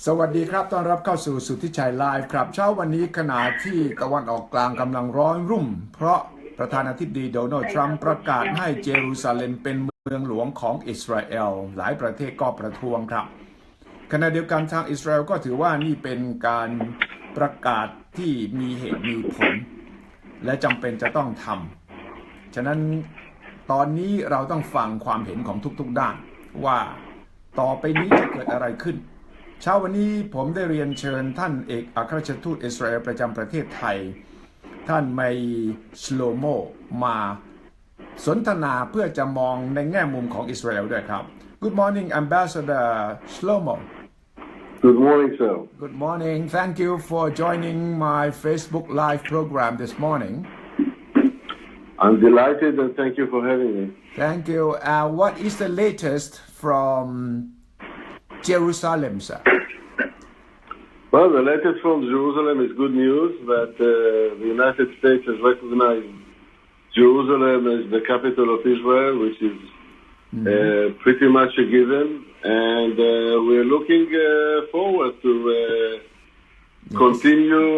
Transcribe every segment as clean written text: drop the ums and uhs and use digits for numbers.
สวัสดีครับต้อนรับเข้าสู่สุทธิชัยไลฟ์ครับเช้าวันนี้ขณะที่ตะวันออกกลางกำลังร้อนรุ่มเพราะประธานาธิบดีโดนัลด์ทรัมป์ประกาศให้เยรูซาเล็มเป็นเมืองหลวงของอิสราเอลหลายประเทศก็ประท้วงครับขณะเดียวกันทางอิสราเอลก็ถือว่านี่เป็นการประกาศที่มีเหตุมีผลและจำเป็นจะต้องทำฉะนั้นตอนนี้เราต้องฟังความเห็นของทุกๆด้านว่าต่อไปนี้จะเกิดอะไรขึ้นเช้าวันนี้ผมได้เรียนเชิญท่านเอกอัครราชทูตอิสราเอลประจำประเทศไทยท่านไมชโลโมมาสนทนาเพื่อจะมองในแง่มุมของอิสราเอลด้วยครับ Good morning Ambassador Shlomo Good morning, sir. Good morning. Thank you for joining my Facebook Live program this morning. I'm delighted and thank you for having me. Thank you. What is the latest from Jerusalem, sir? Well, the latest from Jerusalem is good news that the United States has recognized Jerusalem as the capital of Israel, which is pretty much a given. And we're looking forward to continue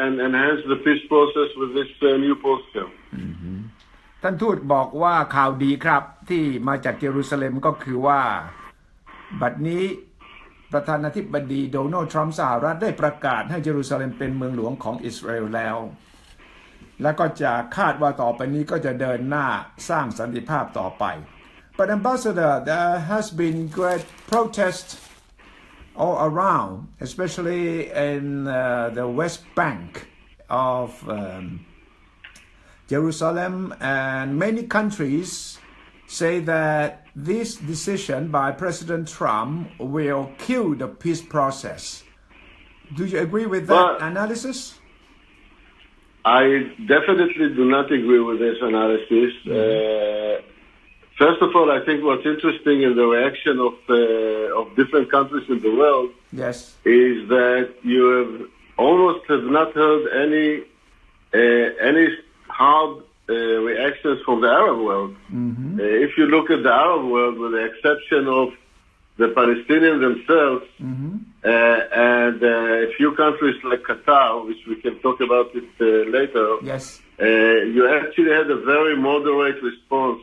and enhance the peace process with this new posture. ท่านทูตบอกว่าข่าวดีครับที่มาจากเยรูซาเล็มก็คือว่าบัดนี้ประธานาธิบดีโดนัลด์ทรัมป์สหรัฐได้ประกาศให้เยรูซาเล็มเป็นเมืองหลวงของอิสราเอลแล้วและก็จะคาดว่าต่อไปนี้ก็จะเดินหน้าสร้างสันติภาพต่อไป But Ambassador, there has been great protest all around, especially in the West Bank of Jerusalem, and many countries say that this decision by President Trump will kill the peace process. Do you agree with that analysis? I definitely do not agree with this analysis. First of all, I think what's interesting in the reaction of different countries in the world is that you almost have not heard any hard reactions from the Arab world. If you look at the Arab world, with the exception of the Palestinians themselves and a few countries like Qatar, which we can talk about it later, you actually had a very moderate response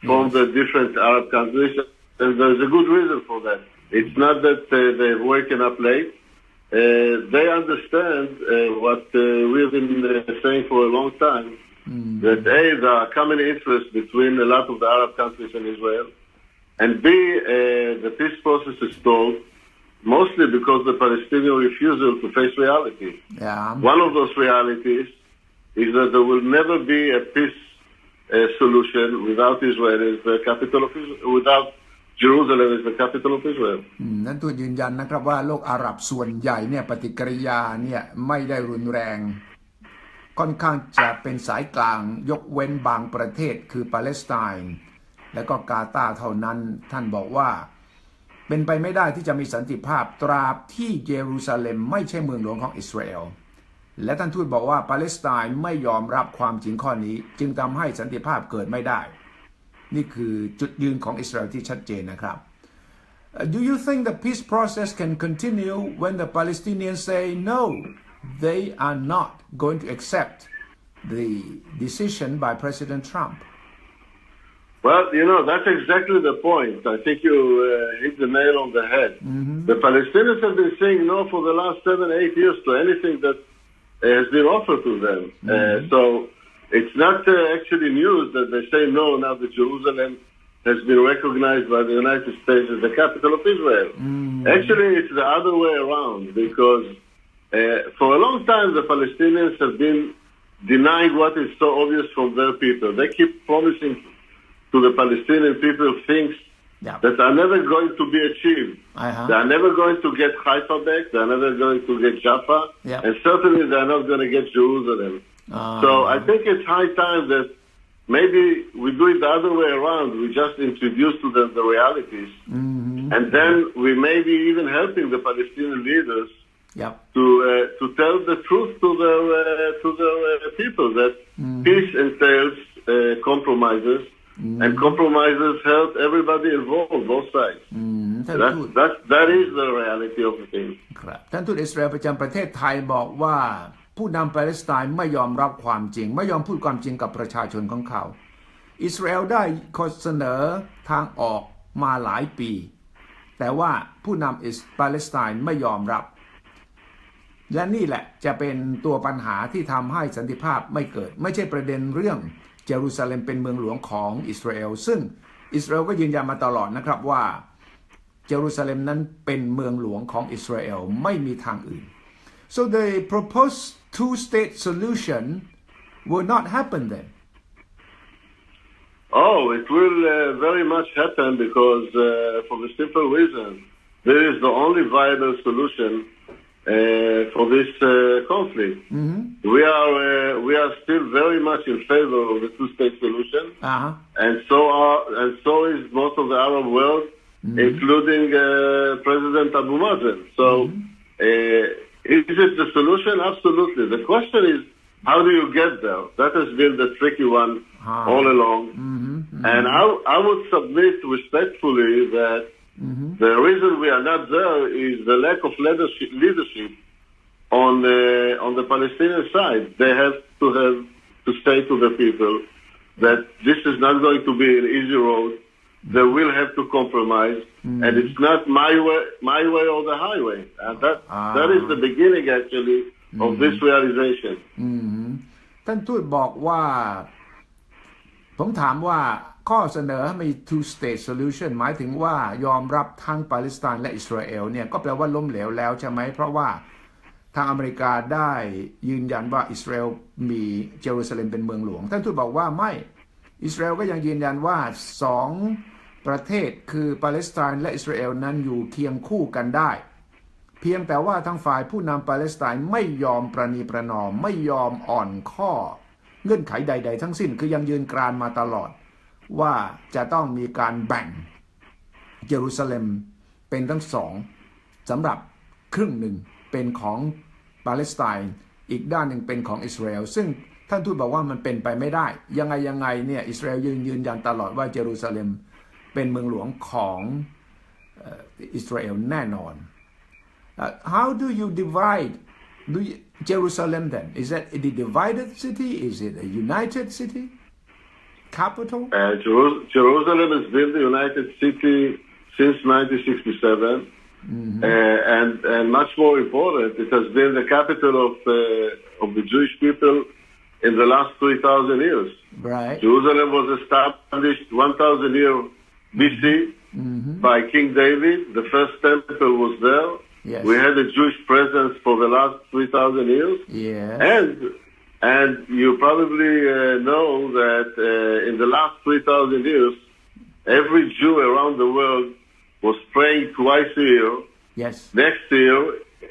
from the different Arab countries, and there's a good reason for that. It's not that they've woken up late. They understand what we've been saying for a long time, that A, there are common interests between a lot of the Arab countries and Israel, and B, the peace process is stalled, mostly because the Palestinian refusal to face reality. One of those realities is that there will never be a peace solution without Israel as the capital of Israel, without Jerusalem as the capital of Israel. นั่นตัวยืนยันนะครับว่าโลกอาหรับส่วนใหญ่เนี่ยปฏิกิริยาเนี่ยไม่ได้รุนแรงค่อนข้างจะเป็นสายกลางยกเว้นบางประเทศคือปาเลสไตน์และก็กาตาร์เท่านั้นท่านบอกว่าเป็นไปไม่ได้ที่จะมีสันติภาพตราบที่เยรูซาเล็มไม่ใช่เมืองหลวงของอิสราเอลและท่านทูตบอกว่าปาเลสไตน์ไม่ยอมรับความจริงข้อนี้จึงทำให้สันติภาพเกิดไม่ได้นี่คือจุดยืนของอิสราเอลที่ชัดเจนนะครับ Do you think the peace process can continue when the Palestinians say no, they are not going to accept the decision by President Trump? Well, that's exactly the point. I think you hit the nail on the head. The Palestinians have been saying no for the last 7-8 years to anything that has been offered to them. So it's not actually news that they say no now that Jerusalem has been recognized by the United States as the capital of Israel. Actually, it's the other way around because for a long time the Palestinians have been denying what is so obvious from their people. They keep promising to the Palestinian people things that are never going to be achieved. They are never going to get Haifa back. They are never going to get Jaffa. And certainly they are not going to get Jerusalem. So I think it's high time that maybe we do it the other way around. We just introduce to them the realities. And then we may be even helping the Palestinian leaders to tell the truth to their people that peace entails compromises. and compromises hurt everybody involved, both sides. That is the reality of the thing. ครับท่านทูตอิสราเอลประจำประเทศไทยบอกว่าผู้นำปาเลสไตน์ไม่ยอมรับความจริงไม่ยอมพูดความจริงกับประชาชนของเขาอิสราเอลได้ข้อเสนอทางออกมาหลายปีแต่ว่าผู้นำปาเลสไตน์ไม่ยอมรับและนี่แหละจะเป็นตัวปัญหาที่ทำให้สันติภาพไม่เกิดไม่ใช่ประเด็นเรื่องเยรูซาเล็มเป็นเมืองหลวงของอิสราเอลซึ่งอิสราเอลก็ยืนยันมาตลอดนะครับว่าเยรูซาเล็มนั้นเป็นเมืองหลวงของอิสราเอลไม่มีทางอื่น so the proposed two-state solution will not happen then Oh, it will very much happen because for the simple reason there is the only viable solution for this conflict. We are still very much in favor of the two-state solution, and so is most of the Arab world, including President Abu Mazen. So, is it the solution? Absolutely. The question is, how do you get there? That has been the tricky one all along. And I would submit respectfully that the reason we are not there is the lack of leadership on the Palestinian side. They have to say to the people that this is not going to be an easy road. They will have to compromise, and it's not my way or the highway. And that is the beginning, actually, of this realization. ท่านทูตบอกว่าผมถามว่าข้อเสนอให้มี two state solution หมายถึงว่ายอมรับทั้งปาเลสไตน์และอิสราเอลเนี่ยก็แปลว่าล้มเหลวแล้วใช่ไหมเพราะว่าทางอเมริกาได้ยืนยันว่าอิสราเอลมีเยรูซาเล็มเป็นเมืองหลวงท่านทูตบอกว่าไม่อิสราเอลก็ยังยืนยันว่าสองประเทศคือปาเลสไตน์และอิสราเอลนั้นอยู่เคียงคู่กันได้เพียงแต่ว่าทางฝ่ายผู้นำปาเลสไตน์ไม่ยอมประนีประนอมไม่ยอมอ่อนข้อเงื่อนไขใดๆทั้งสิ้นคือยังยืนกรานมาตลอดว่าจะต้องมีการแบ่งเยรูซาเล็มเป็นทั้งสองสำหรับครึ่งหนึ่งเป็นของปาเลสไตน์อีกด้านหนึ่งเป็นของอิสราเอลซึ่งท่านทูตบอกว่ามันเป็นไปไม่ได้ยังไงเนี่ยอิสราเอลยืนยันตลอดว่าเยรูซาเล็มเป็นเมืองหลวงของอิสราเอลแน่นอนHow do you divide Jerusalem then? Is that a divided city? Is it a united city? Capital? Jerusalem has been the united city since 1967, and much more important, it has been the capital of the Jewish people in the last 3,000 years. Right. Jerusalem was established 1,000 years BC by King David. The first temple was there. Yes. We had a Jewish presence for the last 3,000 years. Yes. And you probably know that in the last 3,000 years, every Jew around the world was praying twice a year. Yes. Next year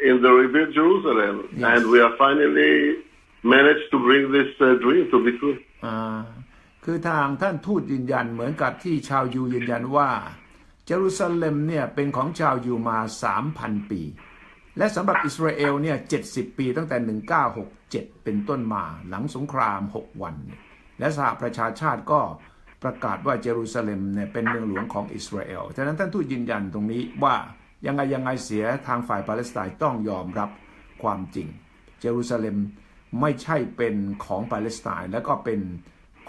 in the rebuilt Jerusalem. Yes. And we are finally managed to bring this dream to be true. คือทางท่านทูตยืนยันเหมือนกับที่ชาวยูยืนยันว่าเยรูซาเล็มเนี่ยเป็นของชาวยูมา 3,000 ปีและสำหรับอิสราเอลเนี่ย70 ปีตั้งแต่ 1967 เป็นต้นมาหลังสงคราม 6 วันและสหประชาชาติก็ประกาศว่าเยรูซาเล็มเนี่ยเป็นเมืองหลวงของอิสราเอลฉะนั้นท่านทูตยืนยันตรงนี้ว่ายังไงเสียทางฝ่ายปาเลสไตน์ต้องยอมรับความจริงเยรูซาเล็มไม่ใช่เป็นของปาเลสไตน์และก็เป็น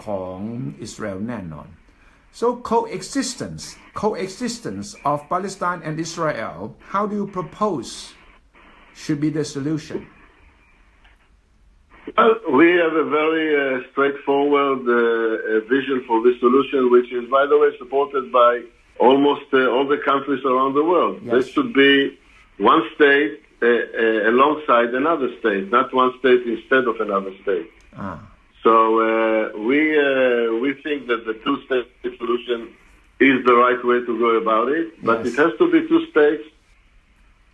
ของอิสราเอลแน่นอนSo coexistence of Palestine and Israel, how do you propose should be the solution? Well, we have a very straightforward vision for this solution, which is, by the way, supported by almost all the countries around the world. Yes. There should be one state alongside another state, not one state instead of another state. So we think that the two-state solution is the right way to go about it, but it has to be two states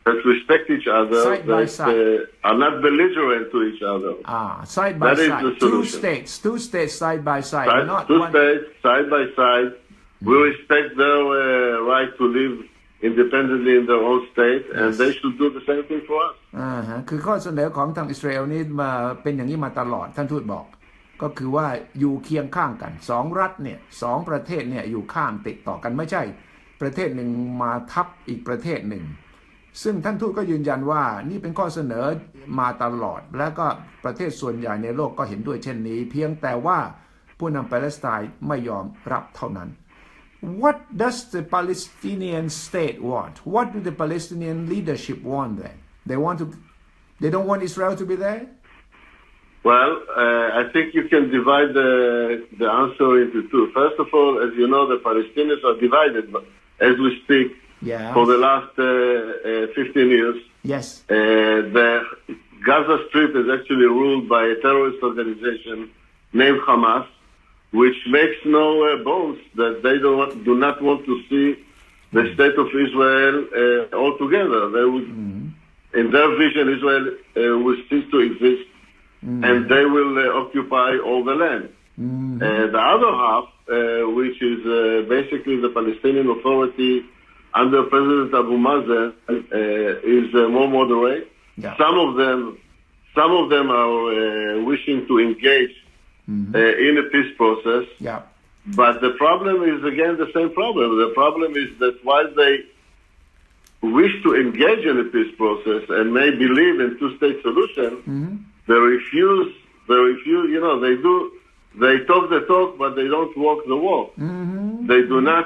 that respect each other, are not belligerent to each other. Side by side. Two states side by side. States side by side. We respect their right to live independently in their own state, and they should do the same thing for us. คือข้อเสนอของทางอิสราเอลนี่มาเป็นอย่างนี้มาตลอดท่านทูตบอก ก็คือว่าอยู่เคียงข้างกันสองรัฐเนี่ยสองประเทศเนี่ยอยู่ข้างติดต่อกันไม่ใช่ประเทศหนึ่งมาทับอีกประเทศหนึ่งซึ่งท่านทูตก็ยืนยันว่านี่เป็นข้อเสนอมาตลอดและก็ประเทศส่วนใหญ่ในโลกก็เห็นด้วยเช่นนี้เพียงแต่ว่าผู้นำปาเลสไตน์ไม่ยอมรับเท่านั้น What does the Palestinian state want? What do the Palestinian leadership want then? They don't want Israel to be there? Well, I think you can divide the answer into two. First of all, as you know, the Palestinians are divided as we speak for the last 15 years. Yes. The Gaza Strip is actually ruled by a terrorist organization named Hamas, which makes no bones that they do not want to see the state of Israel altogether. They would, in their vision, Israel will cease to exist. And they will occupy all the land. The other half, which is basically the Palestinian Authority under President Abu Mazen, is more moderate. Yeah. Some of them are wishing to engage in a peace process. Yeah. But the problem is again the same problem. The problem is that while they wish to engage in a peace process and may believe in two-state solution. They refuse, you know, they talk the talk, but they don't walk the walk. They do not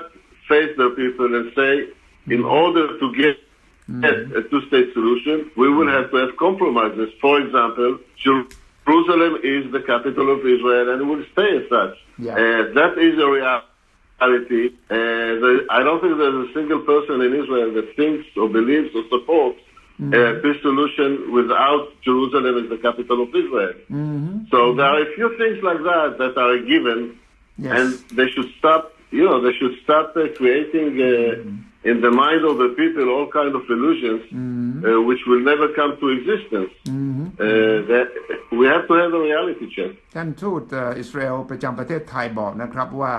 face their people and say, in order to get a two-state solution, we will have to have compromises. For example, Jerusalem is the capital of Israel and will stay as such. Yeah. That is a reality. I don't think there's a single person in Israel that thinks or believes or supports peace solution without Jerusalem as the capital of Israel. So there are a few things like that are a given, and they should stop. You know, they should stop creating in the mind of the people all kinds of illusions which will never come to existence. That we have to have a reality check. ท่านทูตอิสราเอลประจำประเทศไทยบอกนะครับว่า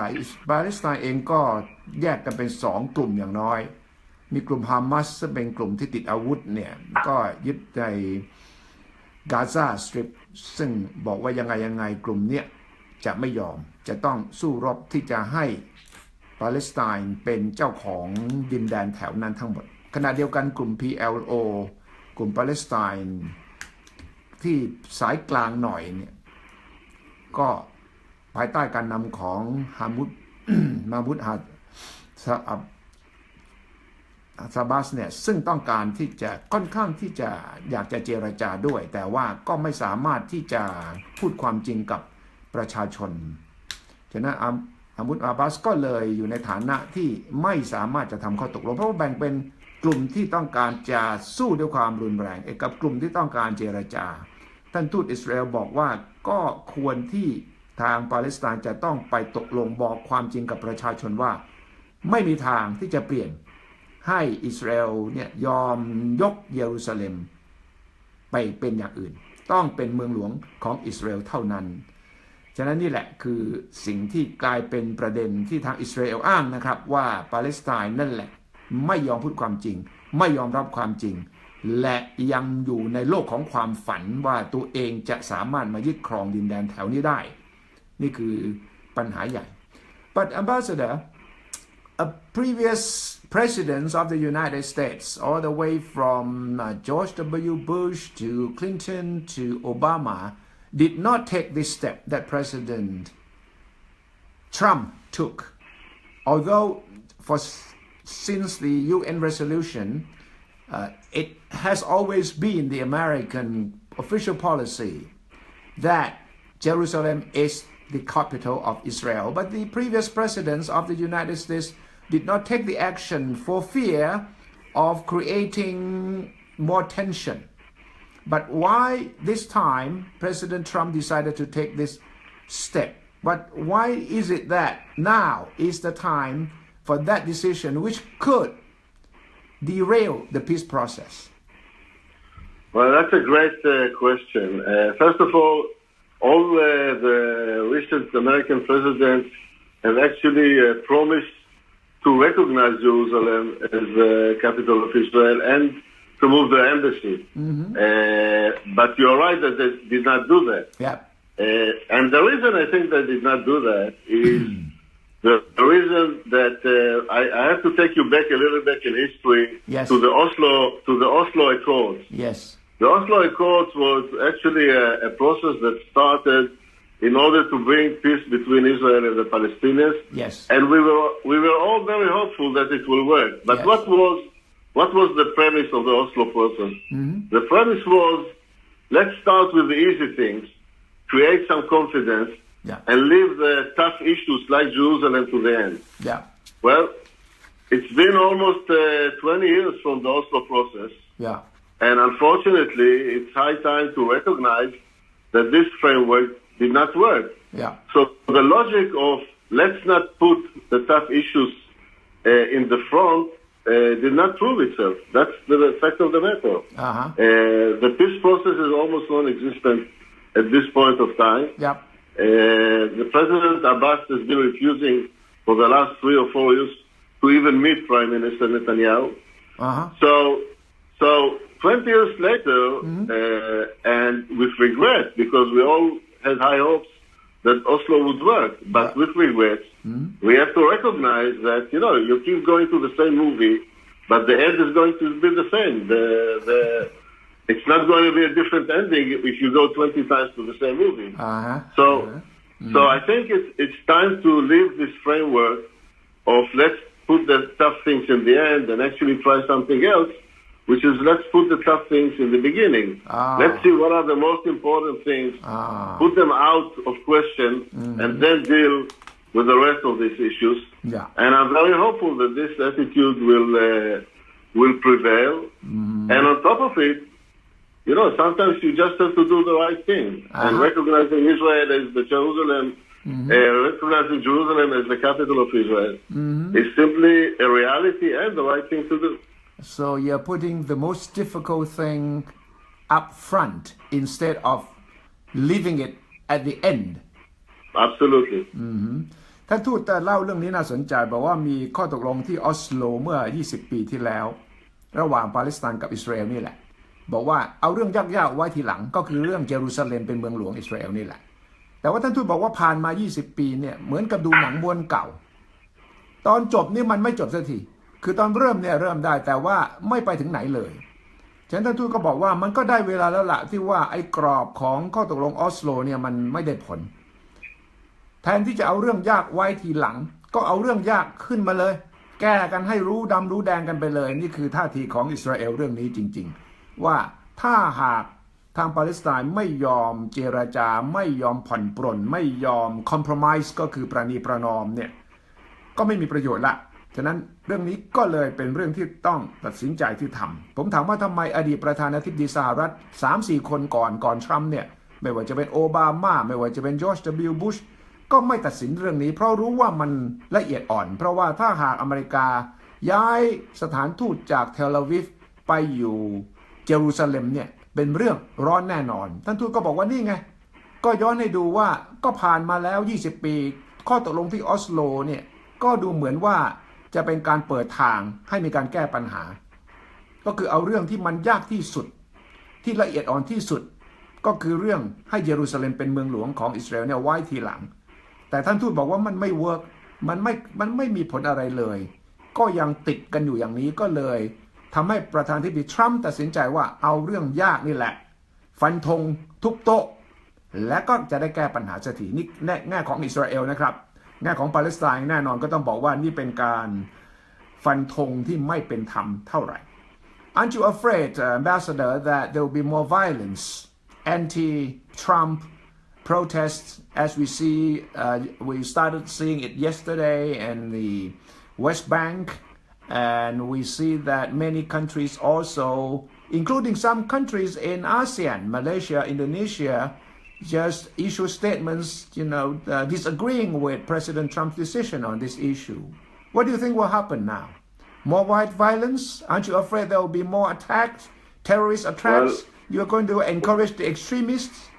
ปาเลสไตน์เองก็แยกกันเป็นสองกลุ่มอย่างน้อยมีกลุ่มฮามาสซึ่งเป็นกลุ่มที่ติดอาวุธเนี่ยก็ยึดในกาซาสตริปซึ่งบอกว่ายังไงกลุ่มเนี้ยจะไม่ยอมจะต้องสู้รบที่จะให้ปาเลสไตน์เป็นเจ้าของดินแดนแถวนั้นทั้งหมดขณะเดียวกันกลุ่ม PLO กลุ่มปาเลสไตน์ที่สายกลางหน่อยเนี่ยก็ภายใต้การนำของมามุดฮาซาบัสเนี่ยซึ่งต้องการที่จะค่อนข้างที่จะอยากจะเจรจาด้วยแต่ว่าก็ไม่สามารถที่จะพูดความจริงกับประชาชนฉะนั้นอามุดอาบัสก็เลยอยู่ในฐานะที่ไม่สามารถจะทำข้อตกลงเพราะว่าแบ่งเป็นกลุ่มที่ต้องการจะสู้ด้วยความรุนแรงกับกลุ่มที่ต้องการเจรจาท่านทูตอิสราเอลบอกว่าก็ควรที่ทางปาเลสไตน์จะต้องไปตกลงบอกความจริงกับประชาชนว่าไม่มีทางที่จะเปลี่ยนให้อิสราเอลเนี่ยยอมยกเยรูซาเล็มไปเป็นอย่างอื่นต้องเป็นเมืองหลวงของอิสราเอลเท่านั้นฉะนั้นนี่แหละคือสิ่งที่กลายเป็นประเด็นที่ทางอิสราเอลอ้างนะครับว่าปาเลสไตน์นั่นแหละไม่ยอมพูดความจริงไม่ยอมรับความจริงและยังอยู่ในโลกของความฝันว่าตัวเองจะสามารถมายึดครองดินแดนแถวนี้ได้นี่คือปัญหาใหญ่ But Ambassador, previous presidents of the United States, all the way from George W. Bush to Clinton to Obama, did not take this step that President Trump took. Although since the UN resolution, it has always been the American official policy that Jerusalem is the capital of Israel. But the previous presidents of the United States did not take the action for fear of creating more tension. But why this time President Trump decided to take this step? But why is it that now is the time for that decision which could derail the peace process? Well, that's a great question. First of all the recent American presidents have actually promised to recognize Jerusalem as the capital of Israel and to move their embassy. But you're right that they did not do that. Yeah. And the reason I think they did not do that is the reason that I have to take you back a little bit in history to the Oslo Accords. Yes. The Oslo Accords was actually a process that started in order to bring peace between Israel and the Palestinians. Yes. And we were all very hopeful that it will work. But what was the premise of the Oslo process? The premise was, let's start with the easy things, create some confidence, and leave the tough issues like Jerusalem to the end. Yeah. Well, it's been almost 20 years from the Oslo process. Yeah. And unfortunately, it's high time to recognize that this framework did not work. Yeah. So the logic of let's not put the tough issues in the front did not prove itself. That's the fact of the matter. The peace process is almost non-existent at this point of time. Yep. The President Abbas has been refusing for the last 3 or 4 years to even meet Prime Minister Netanyahu. So 20 years later, and with regret, because we all had high hopes that Oslo would work, but with regret, we have to recognize that, you keep going to the same movie, but the end is going to be the same. It's not going to be a different ending if you go 20 times to the same movie. So I think it's time to leave this framework of let's put the tough things in the end and actually try something else, which is let's put the tough things in the beginning. Let's see what are the most important things, put them out of question, and then deal with the rest of these issues. Yeah. And I'm very hopeful that this attitude will prevail. And on top of it, sometimes you just have to do the right thing. And recognizing Israel as the Jerusalem, recognizing Jerusalem as the capital of Israel is simply a reality and the right thing to do. So you're putting the most difficult thing up front instead of leaving it at the end. Absolutely. ท่านทูตเล่าเรื่องนี้น่าสนใจบอกว่ามีข้อตกลงที่ออสโลเมื่อ20 ปีที่แล้วระหว่างปาเลสไตน์กับอิสราเอลนี่แหละบอกว่าเอาเรื่องยากๆไว้ทีหลังก็คือเรื่องเยรูซาเล็มเป็นเมืองหลวงอิสราเอลนี่แหละแต่ว่าท่านทูตบอกว่าผ่านมา20 ปีเนี่ยเหมือนกับดูหนังม้วนเก่าตอนจบนี่มันไม่จบสักทีคือตอนเริ่มได้แต่ว่าไม่ไปถึงไหนเลยฉะนั้นท่านทูตก็บอกว่ามันก็ได้เวลาแล้วล่ะที่ว่าไอ้กรอบของข้อตกลงออสโลเนี่ยมันไม่ได้ผลแทนที่จะเอาเรื่องยากไว้ทีหลังก็เอาเรื่องยากขึ้นมาเลยแก้กันให้รู้ดำรู้แดงกันไปเลยนี่คือท่าทีของอิสราเอลเรื่องนี้จริงๆว่าถ้าหากทางปาเลสไตน์ไม่ยอมเจรจาไม่ยอมผ่อนปรนไม่ยอมคอมเพรไมซ์ก็คือประนีประนอมเนี่ยก็ไม่มีประโยชน์ละฉะนั้นเรื่องนี้ก็เลยเป็นเรื่องที่ต้องตัดสินใจที่ทำผมถามว่าทำไมอดีตประธานาธิบดีสหรัฐ 3-4 คนก่อนทรัมป์เนี่ยไม่ว่าจะเป็นโอบามาไม่ว่าจะเป็นจอร์จ W. บุชก็ไม่ตัดสินเรื่องนี้เพราะรู้ว่ามันละเอียดอ่อนเพราะว่าถ้าหากอเมริกาย้ายสถานทูตจากเทลอาวิฟไปอยู่เยรูซาเล็มเนี่ยเป็นเรื่องร้อนแน่นอนท่านทูตก็บอกว่านี่ไงก็ย้อนให้ดูว่าก็ผ่านมาแล้ว20 ปีข้อตกลงที่ออสโลเนี่ยก็ดูเหมือนว่าจะเป็นการเปิดทางให้มีการแก้ปัญหาก็คือเอาเรื่องที่มันยากที่สุดที่ละเอียดอ่อนที่สุดก็คือเรื่องให้เยรูซาเล็มเป็นเมืองหลวงของอิสราเอลเนี่ยไว้ทีหลังแต่ท่านทูตบอกว่ามันไม่เวิร์กมันไม่มีผลอะไรเลยก็ยังติดกันอยู่อย่างนี้ก็เลยทำให้ประธานาธิบดีทรัมป์ตัดสินใจว่าเอาเรื่องยากนี่แหละฟันธงทุบโต๊ะและก็จะได้แก้ปัญหาสักทีนี่แง่ของอิสราเอลนะครับแง่ของปาเลสไตน์แน่นอนก็ต้องบอกว่านี่เป็นการฟันธงที่ไม่เป็นธรรมเท่าไหร่ Aren't you afraid, Ambassador, that there will be more violence, anti-Trump protests as we started seeing it yesterday in the West Bank, and we see that many countries also, including some countries in ASEAN, Malaysia, Indonesia, just issue statements, disagreeing with President Trump's decision on this issue. What do you think will happen now? More white violence? Aren't you afraid there will be more attacks, terrorist attacks? You're going to encourage the extremists?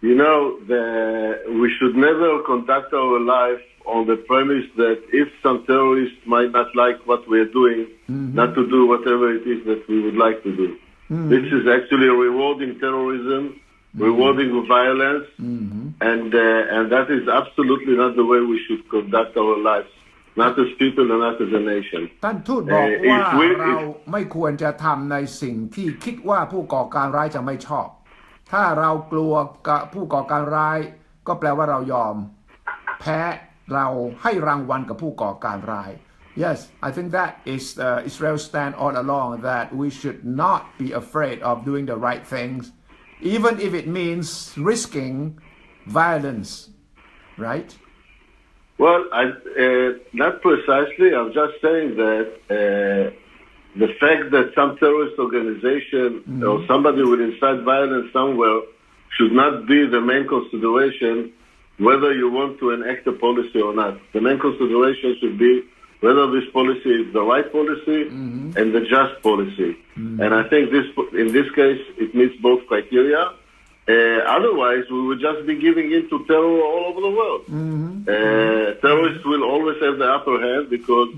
We should never conduct our life on the premise that if some terrorists might not like what we're doing, not to do whatever it is that we would like to do. This is actually rewarding terrorism rewarding violence, and that is absolutely not the way we should conduct our lives, not as people and not as a nation. ท่านทูตบอกว่าเราไม่ควรจะทำในสิ่งที่คิดว่าผู้ก่อการร้ายจะไม่ชอบถ้าเรากลัวผู้ก่อการร้ายก็แปลว่าเรายอมแพ้เราให้รางวัลกับผู้ก่อการร้าย Yes, I think that is Israel's stand all along that we should not be afraid of doing the right things even if it means risking violence, right? Well, not precisely. I'm just saying that the fact that some terrorist organization or somebody will incite violence somewhere should not be the main consideration whether you want to enact a policy or not. The main consideration should be whether this policy is the right policy and the just policy. And I think in this case, it meets both criteria. Otherwise, we would just be giving in to terror all over the world. Terrorists will always have the upper hand because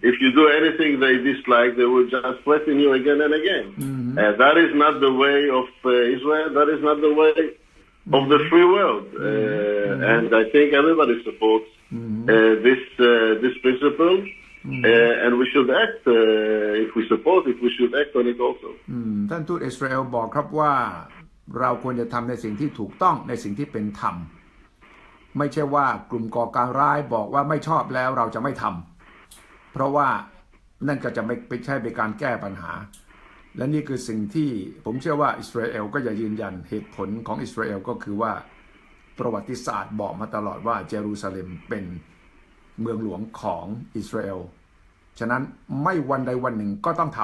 if you do anything they dislike, they will just threaten you again and again. That is not the way of Israel. That is not the way of the free world. And I think everybody supports this principle. And we should act, if we support it, we should act on it also. ท่านทูตอิสราเอลบอกครับว่าเราควรจะทำในสิ่งที่ถูกต้องในสิ่งที่เป็นธรรมไม่ใช่ว่ากลุ่มก่อการร้ายบอกว่าไม่ชอบแล้วเราจะไม่ทำเพราะว่านั่นก็จะไม่ใช่เป็นการแก้ปัญหาและนี่คือสิ่งที่ผมเชื่อว่าอิสราเอลก็จะยืนยันเหตุผลของอิสราเอลก็คือว่าประวัติศาสตร์บอกมาตลอดว่าเยรูซาเล็มเป็นเมืองหลวงของอิสราเอลฉะนั้นไม่วันใดวันหนึ่งก็ต้องท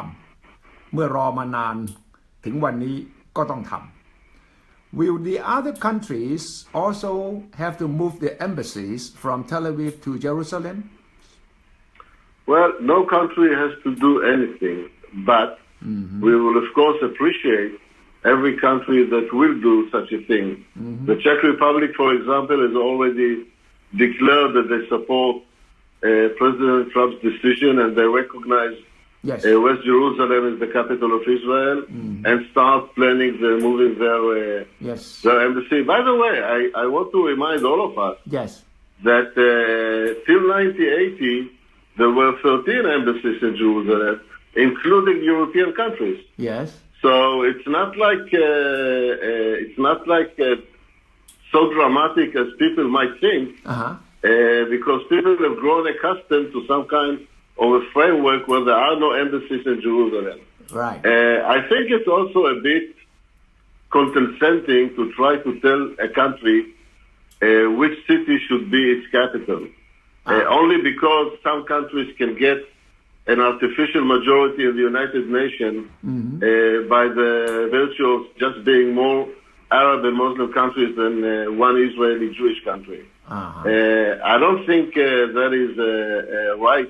ำเมื่อรอมานานถึงวันนี้ก็ต้องทำWill the other countries also have to move their embassies from Tel Aviv to Jerusalem? Well, no country has to do anything, but we will of course appreciate every country that will do such a thing. The Czech Republic, for example, has already declared that they support President Trump's decision and they recognize West Jerusalem is the capital of Israel and start planning moving their embassy. By the way, I want to remind all of us that till 1980 there were 13 embassies in Jerusalem, including European countries. So it's not like so dramatic as people might think, because people have grown accustomed to some kind of a framework where there are no embassies in Jerusalem. Right. I think it's also a bit condescending to try to tell a country which city should be its capital, only because some countries can get an artificial majority in the United Nations by the virtue of just being more Arab and Muslim countries than one Israeli Jewish country. I don't think that is right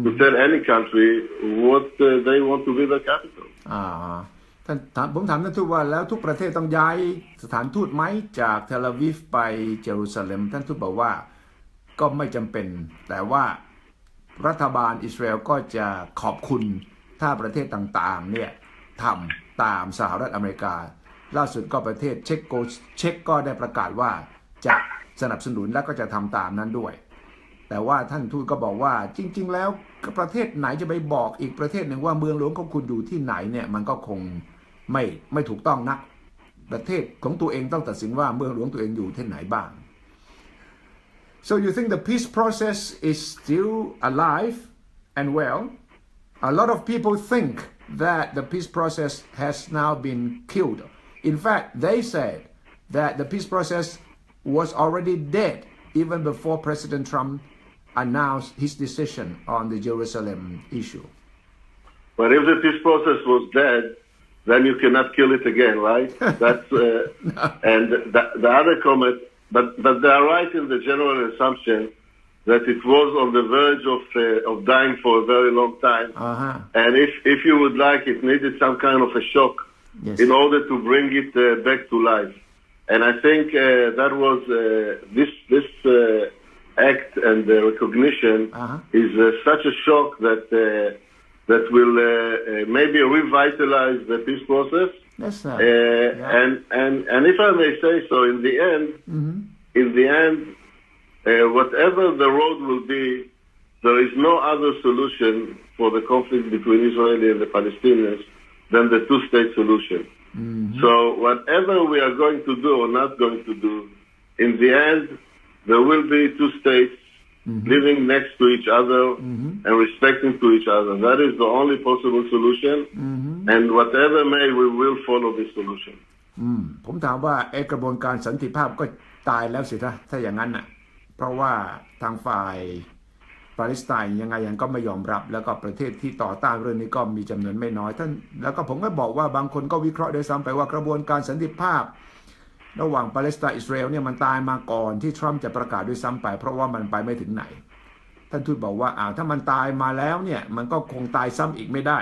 to tell any country what they want to be the capital. ผมถามท่านทูตว่าแล้วทุกประเทศต้องย้ายสถานทูตไหมจากเทลอาวีฟไปเยรูซาเล็มท่านทูตบอกว่าก็ไม่จำเป็นแต่ว่ารัฐบาลอิสราเอลก็จะขอบคุณถ้าประเทศต่างๆเนี่ยทำตามสหรัฐอเมริกาล่าสุดก็ประเทศเช็กก็ได้ประกาศว่าจะสนับสนุนและก็จะทำตามนั้นด้วยแต่ว่าท่านทูตก็บอกว่าจริงๆแล้วประเทศไหนจะไปบอกอีกประเทศหนึ่งว่าเมืองหลวงของคุณอยู่ที่ไหนเนี่ยมันก็คงไม่ถูกต้องนักประเทศของตัวเองต้องตัดสินว่าเมืองหลวงตัวเองอยู่ที่ไหนบ้าง So you think the peace process is still alive and well? A lot of people think that the peace process has now been killed. In fact, they said that the peace process was already dead even before President Trump announced his decision on the Jerusalem issue. But if the peace process was dead, then you cannot kill it again, right? That's and the other comment, but they are right in the general assumption that it was on the verge of dying for a very long time, and if you would like, it needed some kind of a shock in order to bring it back to life. And I think that was this act and recognition is such a shock that will maybe revitalize the peace process That's and if I may say so, in the end, whatever the road will be, there is no other solution for the conflict between Israel and the Palestinians than the two-state solution. So whatever we are going to do or not going to do, in the end, there will be two states living next to each other and respecting to each other. That is the only possible solution. And whatever may, we will follow this solution. ผมถามว่าไอ้กระบวนการสันติภาพก็ตายแล้วสิถ้าอย่างนั้นน่ะเพราะว่าทางฝ่ายปาเลสไตน์ยังไงก็ไม่ยอมรับแล้วก็ประเทศที่ต่อต้านเรื่องนี้ก็มีจำนวนไม่น้อยท่านแล้วก็ผมก็บอกว่าบางคนก็วิเคราะห์โดยซ้ำไปว่ากระบวนการสันติภาพระหว่างปาเลสไตน์อิสราเอลเนี่ยมันตายมาก่อนที่ทรัมป์จะประกาศด้วยซ้ำไปเพราะว่ามันไปไม่ถึงไหนท่านทูตบอกว่าถ้ามันตายมาแล้วเนี่ยมันก็คงตายซ้ำอีกไม่ได้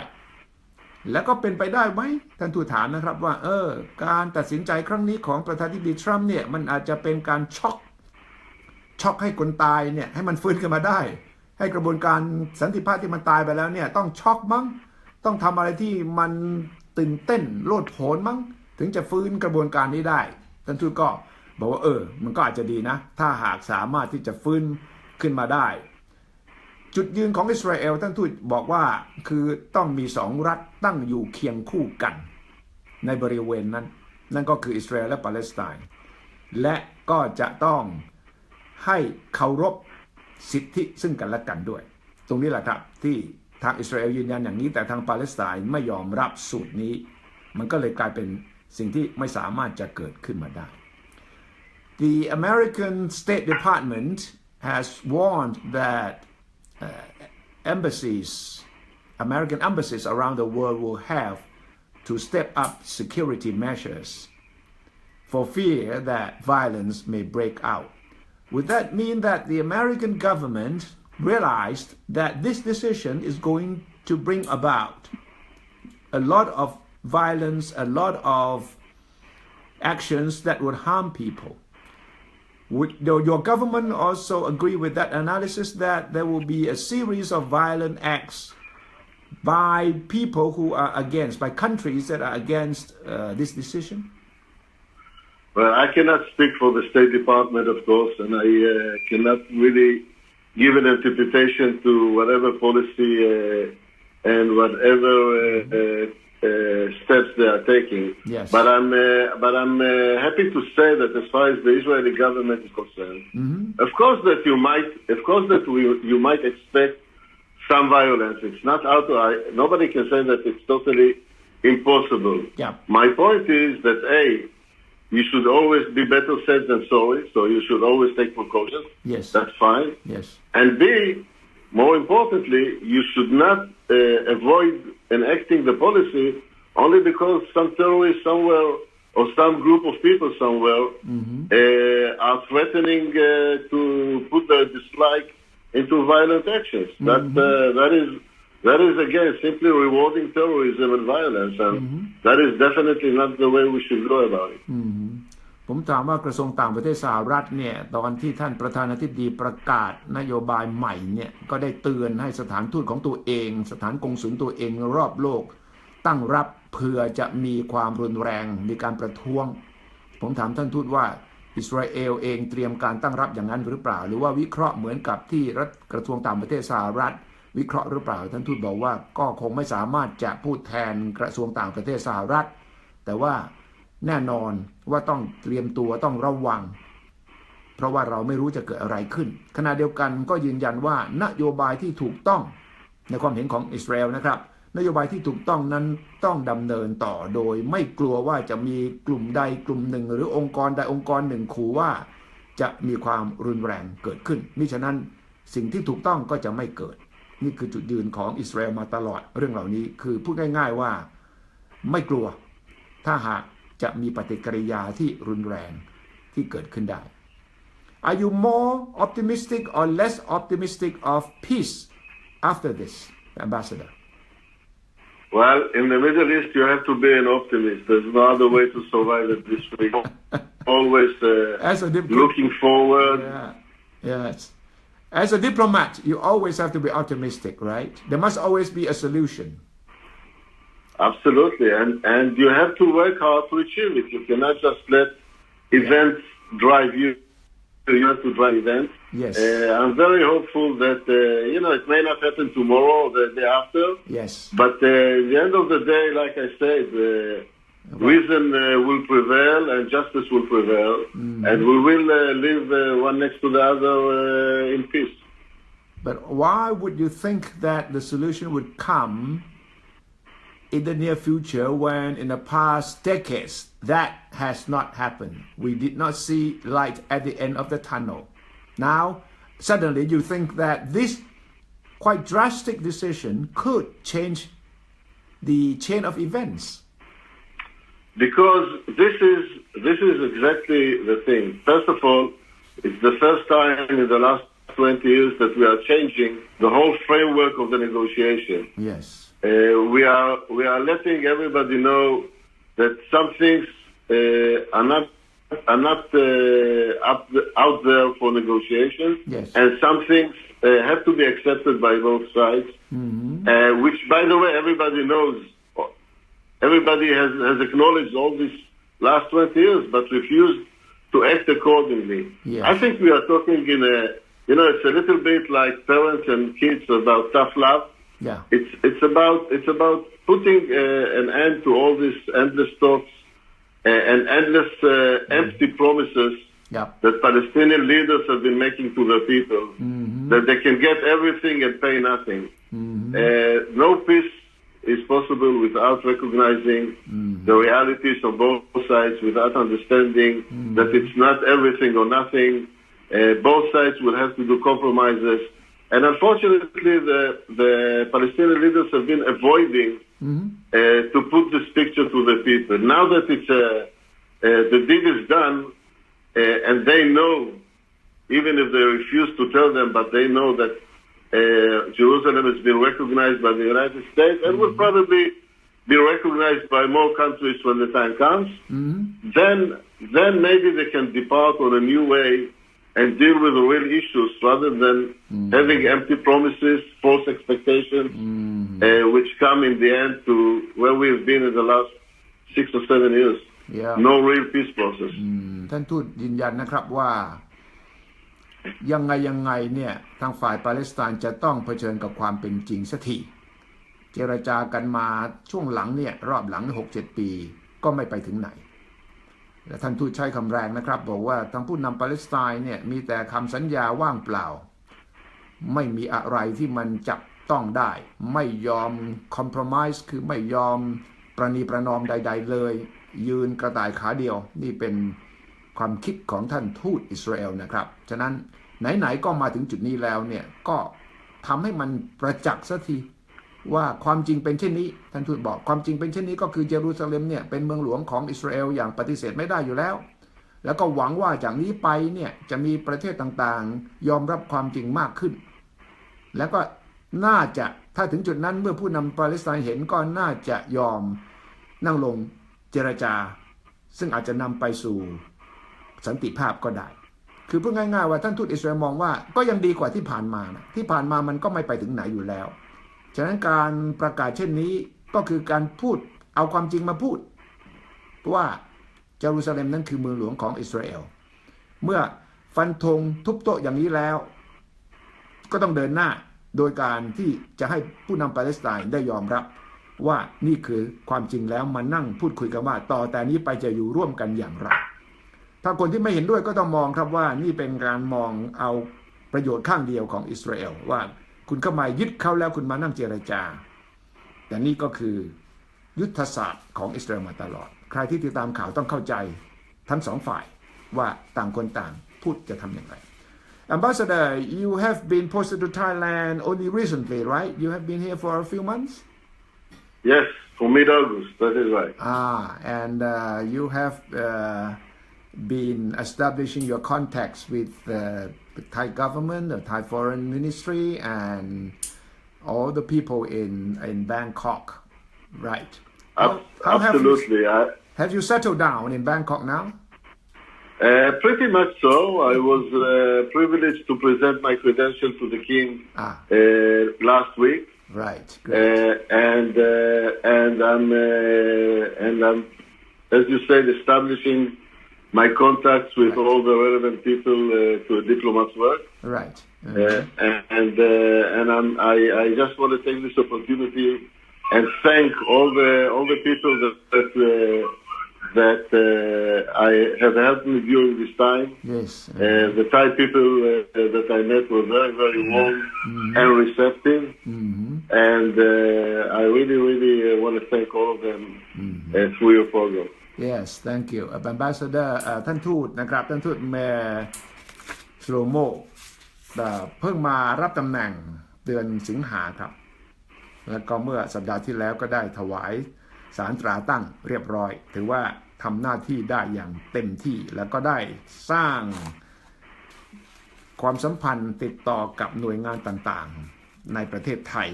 แล้วก็เป็นไปได้ไหมท่านทูตถามนะครับว่าการตัดสินใจครั้งนี้ของประธานาธิบดีทรัมป์เนี่ยมันอาจจะเป็นการช็อกให้คนตายเนี่ยให้มันฟื้นขึ้นมาได้ให้กระบวนการสันติภาพที่มันตายไปแล้วเนี่ยต้องช็อกมั้งต้องทำอะไรที่มันตื่นเต้นโลดโผนมั้งถึงจะฟื้นกระบวนการนี้ได้ท่านทูตก็บอกว่ามันก็อาจจะดีนะถ้าหากสามารถที่จะฟื้นขึ้นมาได้จุดยืนของอิสราเอลท่านทูตบอกว่าคือต้องมีสองรัฐตั้งอยู่เคียงคู่กันในบริเวณนั้นนั่นก็คืออิสราเอลและปาเลสไตน์และก็จะต้องให้เคารพสิทธิซึ่งกันและกันด้วยตรงนี้แหละครับที่ทางอิสราเอลยืนยันอย่างนี้แต่ทางปาเลสไตน์ไม่ยอมรับสูตรนี้มันก็เลยกลายเป็นสิ่งที่ไม่สามารถจะเกิดขึ้นมาได้ The American State Department has warned that American embassies around the world will have to step up security measures for fear that violence may break out. Would that mean that the American government realized that this decision is going to bring about a lot of violence, a lot of actions that would harm people? Would your government also agree with that analysis that there will be a series of violent acts by people who are against, by countries that are against this decision? Well, I cannot speak for the State Department, of course, and I cannot really give an interpretation to whatever policy and whatever steps they are taking. Yes. But I'm happy to say that as far as the Israeli government is concerned, of course that you might expect some violence. It's not out. Nobody can say that it's totally impossible. Yeah. My point is that you should always be better safe than sorry, so you should always take precautions. Yes. That's fine. Yes. And B, more importantly, you should not avoid enacting the policy only because some terrorist somewhere or some group of people somewhere are threatening to put their dislike into violent actions. That is again simply rewarding terrorism and violence, and that is definitely not the way we should go about it. ผมถามว่ากระทรวงต่างประเทศสหรัฐเนี่ยตอนที่ท่านประธานาธิบดีประกาศนโยบายใหม่เนี่ยก็ได้เตือนให้สถานทูตของตัวเองสถานกงสุลตัวเองรอบโลกตั้งรับเผื่อจะมีความรุนแรงมีการประท้วงผมถามท่านทูตว่าอิสราเอลเองเตรียมการตั้งรับอย่างนั้นหรือเปล่าหรือว่าวิเคราะห์เหมือนกับที่รัฐกระทรวงต่างประเทศสหรัฐวิเคราะห์หรือเปล่าท่านทูตบอกว่าก็คงไม่สามารถจะพูดแทนกระทรวงต่างประเทศสหรัฐแต่ว่าแน่นอนว่าต้องเตรียมตัวต้องระวังเพราะว่าเราไม่รู้จะเกิดอะไรขึ้นขณะเดียวกันก็ยืนยันว่านโยบายที่ถูกต้องในความเห็นของอิสราเอลนะครับนโยบายที่ถูกต้องนั้นต้องดำเนินต่อโดยไม่กลัวว่าจะมีกลุ่มใดกลุ่มหนึ่งหรือองค์กรใดองค์กรหนึ่งขู่ว่าจะมีความรุนแรงเกิดขึ้นมิฉะนั้นสิ่งที่ถูกต้องก็จะไม่เกิดนี่คือจุดยืนของอิสราเอลมาตลอดเรื่องเหล่านี้คือพูดง่ายๆว่าไม่กลัวถ้าหากจะมีปฏิกิริยาที่รุนแรงที่เกิดขึ้นได้ Are you more optimistic or less optimistic of peace after this, Ambassador? Well, in the Middle East, you have to be an optimist. There's no other way to survive at this rate. Always looking forward. Yeah. Yes. As a diplomat, you always have to be optimistic, right? There must always be a solution. Absolutely, and you have to work hard to achieve it. You cannot just let events drive you. You have to drive events. Yes. I'm very hopeful that it may not happen tomorrow or the day after. Yes. But at the end of the day, like I said, reason will prevail and justice will prevail, and we will live one next to the other in peace. But why would you think that the solution would come in the near future when in the past decades that has not happened? We did not see light at the end of the tunnel. Now, suddenly you think that this quite drastic decision could change the chain of events. Because this is exactly the thing. First of all, it's the first time in the last 20 years that we are changing the whole framework of the negotiation. Yes. We are letting everybody know that some things are not out there for negotiation, yes. and some things have to be accepted by both sides. Which, by the way, everybody knows. Everybody has acknowledged all these last 20 years, but refused to act accordingly. Yes. I think we are talking in it's a little bit like parents and kids about tough love. Yeah. It's about putting an end to all these endless talks and endless empty promises that Palestinian leaders have been making to the people, that they can get everything and pay nothing. No peace is possible without recognizing the realities of both sides, without understanding that it's not everything or nothing. Both sides will have to do compromises. And unfortunately, the Palestinian leaders have been avoiding to put this picture to the people. Now that it's the deed is done, and they know, even if they refuse to tell them, but they know that Jerusalem has been recognized by the United States and will probably be recognized by more countries when the time comes. Then maybe they can depart on a new way and deal with the real issues rather than having empty promises, false expectations, which come in the end to where we've been in the last 6 or 7 years. Yeah. No real peace process. ท่านทูตยืนยันนะครับว่ายังไงเนี่ยทางฝ่ายปาเลสไตน์จะต้องเผชิญกับความเป็นจริงสักทีเจรจากันมาช่วงหลังเนี่ยรอบหลัง 6-7 ปีก็ไม่ไปถึงไหนและท่านทูตใช้คำแรงนะครับบอกว่าทางผู้นำปาเลสไตน์เนี่ยมีแต่คำสัญญาว่างเปล่าไม่มีอะไรที่มันจับต้องได้ไม่ยอมคอมโพรไมซ์คือไม่ยอมประนีประนอมใดๆเลยยืนกระต่ายขาเดียวนี่เป็นความคิดของท่านทูตอิสราเอลนะครับฉะนั้นไหนๆก็มาถึงจุดนี้แล้วเนี่ยก็ทำให้มันประจักษ์สักทีว่าความจริงเป็นเช่นนี้ท่านทูตบอกความจริงเป็นเช่นนี้ก็คือเยรูซาเล็มเนี่ยเป็นเมืองหลวงของอิสราเอลอย่างปฏิเสธไม่ได้อยู่แล้วแล้วก็หวังว่าจากนี้ไปเนี่ยจะมีประเทศต่างๆยอมรับความจริงมากขึ้นแล้วก็น่าจะถ้าถึงจุดนั้นเมื่อผู้นำปาเลสไตน์เห็นก็น่าจะยอมนั่งลงเจรจาซึ่งอาจจะนำไปสู่สันติภาพก็ได้คือพูดง่ายๆว่าท่านทูตอิสราเอลมองว่าก็ยังดีกว่าที่ผ่านมานะที่ผ่านมามันก็ไม่ไปถึงไหนอยู่แล้วฉะนั้นการประกาศเช่นนี้ก็คือการพูดเอาความจริงมาพูดว่าเยรูซาเล็มนั้นคือเมืองหลวงของอิสราเอลเมื่อฟันธงทุบโต๊ะอย่างนี้แล้วก็ต้องเดินหน้าโดยการที่จะให้ผู้นำปาเลสไตน์ได้ยอมรับว่านี่คือความจริงแล้วมานั่งพูดคุยกันว่าต่อแต่นี้ไปจะอยู่ร่วมกันอย่างไรถ้าคนที่ไม่เห็นด้วยก็ต้องมองครับว่านี่เป็นการมองเอาประโยชน์ข้างเดียวของอิสราเอลว่าคุณเข้ามายึดเขาแล้วคุณมานั่งเจรจาแต่นี่ก็คือยุทธศาสตร์ของอิสราเอลมาตลอดใครที่ติดตามข่าวต้องเข้าใจทั้งสองฝ่ายว่าต่างคนต่างพูดจะทำอย่างไร Ambassador, you have been posted to Thailand only recently, right? You have been here for a few months? Yes, for mid-August, that is right. And you have been establishing your contacts with the Thai government, the Thai foreign ministry, and all the people in Bangkok, right? Absolutely. Have you settled down in Bangkok now? Pretty much so. I was privileged to present my credentials to the king last week. Right. Great. And I'm as you said, establishing my contacts with all the relevant people to a diplomat's work. Right. I just want to take this opportunity and thank all the people that I have helped me during this time. Yes. The Thai people that I met were very, very warm and receptive. And I really, really want to thank all of them through your program. Yes, thank you. Ambassador ท่านทูตนะครับท่านทูตแมร์ชโลโมเพิ่งมารับตำแหน่งเดือนสิงหาครับแล้วก็เมื่อสัปดาห์ที่แล้วก็ได้ถวายสารตราตั้งเรียบร้อยถือว่าทำหน้าที่ได้อย่างเต็มที่แล้วก็ได้สร้างความสัมพันธ์ติดต่อกับหน่วยงานต่างๆในประเทศไทย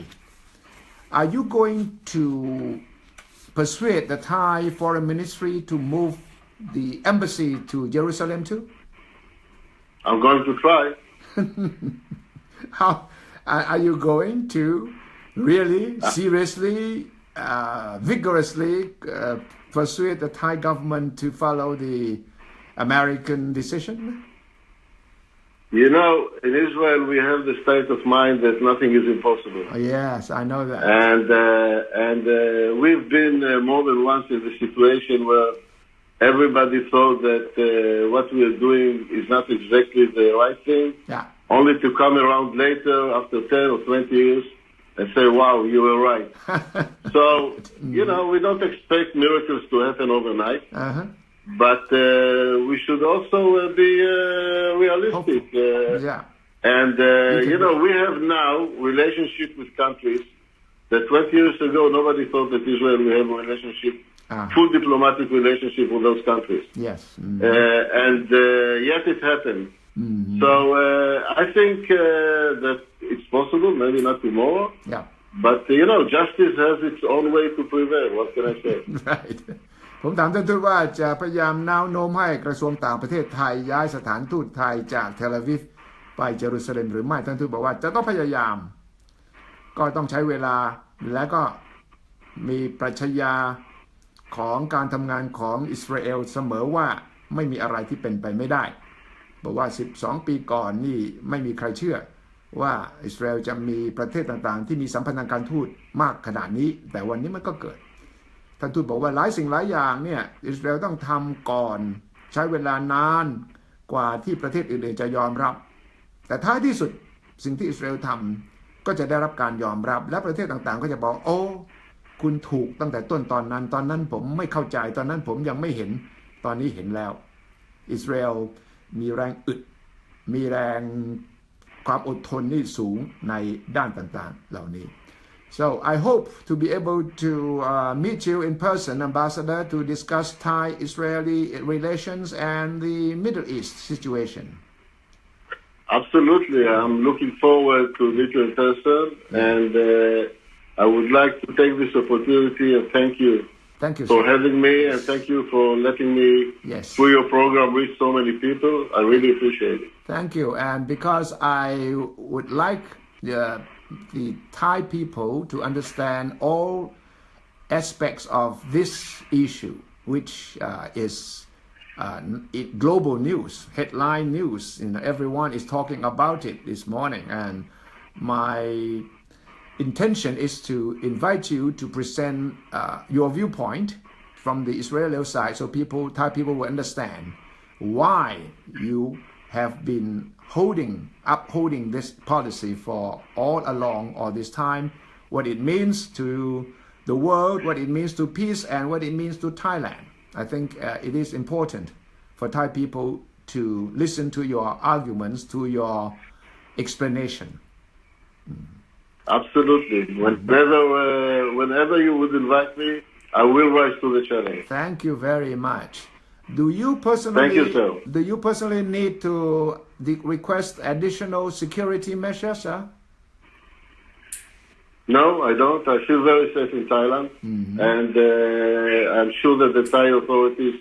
Are you going to persuade the Thai Foreign Ministry to move the embassy to Jerusalem too? I'm going to try. How are you going to really seriously, vigorously persuade the Thai government to follow the American decision? You know, in Israel we have the state of mind that nothing is impossible. Yes, I know that. And we've been more than once in the situation where everybody thought that what we are doing is not exactly the right thing. Yeah. Only to come around later after 10 or 20 years and say, wow, you were right. So, you know, we don't expect miracles to happen overnight. But we should also be realistic. And, you know, we have now relationship with countries that 20 years ago nobody thought that Israel will have a relationship, full diplomatic relationship with those countries. Yes. And yet it happened. So I think that it's possible, maybe not tomorrow. Yeah. But, you know, justice has its own way to prevail. What can I say? Right. ผมถามท่านทูตว่าจะพยายามน้าวโน้มให้กระทรวงต่างประเทศไทยย้ายสถานทูตไทยจากเทลอาวีฟไปเยรูซาเล็มหรือไม่ท่านทูตบอกว่าจะต้องพยายามก็ต้องใช้เวลาและก็มีปรัชญาของการทำงานของอิสราเอลเสมอว่าไม่มีอะไรที่เป็นไปไม่ได้บอกว่า12 ปีก่อนนี่ไม่มีใครเชื่อว่าอิสราเอลจะมีประเทศต่างๆที่มีสัมพันธ์ทางการทูตมากขนาดนี้แต่วันนี้มันก็เกิดท่านทูตบอกว่าหลายสิ่งหลายอย่างเนี่ยอิสราเอลต้องทำก่อนใช้เวลานานกว่าที่ประเทศอื่นๆจะยอมรับแต่ท้ายที่สุดสิ่งที่อิสราเอลทำก็จะได้รับการยอมรับและประเทศต่างๆก็จะบอกโอ้คุณถูกตั้งแต่ต้นตอนนั้นผมไม่เข้าใจตอนนั้นผมยังไม่เห็นตอนนี้เห็นแล้วอิสราเอลมีแรงอึดมีแรงความอดทนนี่สูงในด้านต่างๆเหล่านี้So I hope to be able to meet you in person, Ambassador, to discuss Thai-Israeli relations and the Middle East situation. Absolutely. I'm looking forward to meet you in person, and I would like to take this opportunity and thank you for having me, and thank you for letting me, through your program, reach so many people. I really appreciate it. Thank you. And because I would like the Thai people to understand all aspects of this issue, which is global news, headline news. You know, everyone is talking about it this morning, and my intention is to invite you to present your viewpoint from the Israeli side, so Thai people will understand why you have been upholding this policy for all along all this time, what it means to the world, what it means to peace, and what it means to Thailand. I think it is important for Thai people to listen to your arguments, to your explanation. Absolutely. Whenever you would invite me, I will rise to the challenge. Thank you very much. Do you personally need to request additional security measures, sir? No, I don't. I feel very safe in Thailand, and I'm sure that the Thai authorities